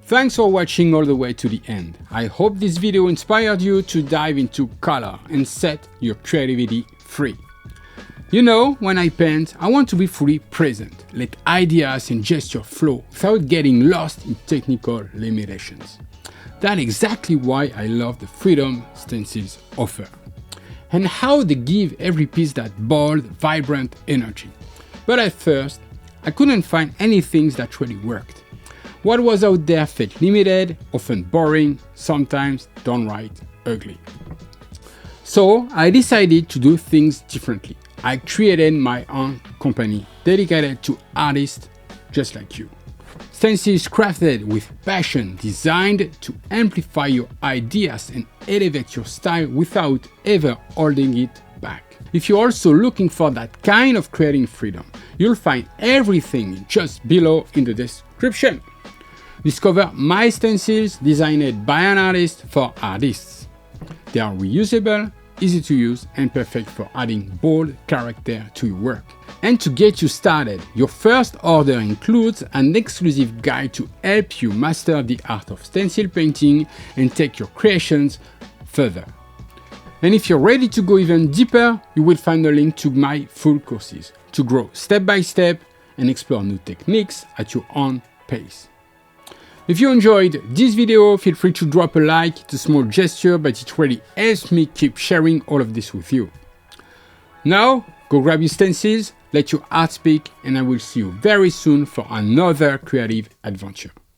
Thanks for watching all the way to the end. I hope this video inspired you to dive into color and set your creativity free. You know, when I paint, I want to be fully present, let ideas and gesture flow without getting lost in technical limitations. That's exactly why I love the freedom stencils offer, and how they give every piece that bold, vibrant energy. But at first, I couldn't find anything that really worked. What was out there felt limited, often boring, sometimes downright ugly. So I decided to do things differently. I created my own company dedicated to artists just like you. Stencils crafted with passion, designed to amplify your ideas and elevate your style without ever holding it back. If you're also looking for that kind of creating freedom, you'll find everything just below in the description. Discover my stencils designed by an artist for artists. They are reusable, easy to use, and perfect for adding bold character to your work. And to get you started, your first order includes an exclusive guide to help you master the art of stencil painting and take your creations further. And if you're ready to go even deeper, you will find a link to my full courses to grow step by step and explore new techniques at your own pace. If you enjoyed this video, feel free to drop a like. It's a small gesture, but it really helps me keep sharing all of this with you. Now, go grab your stencils, let your art speak, and I will see you very soon for another creative adventure.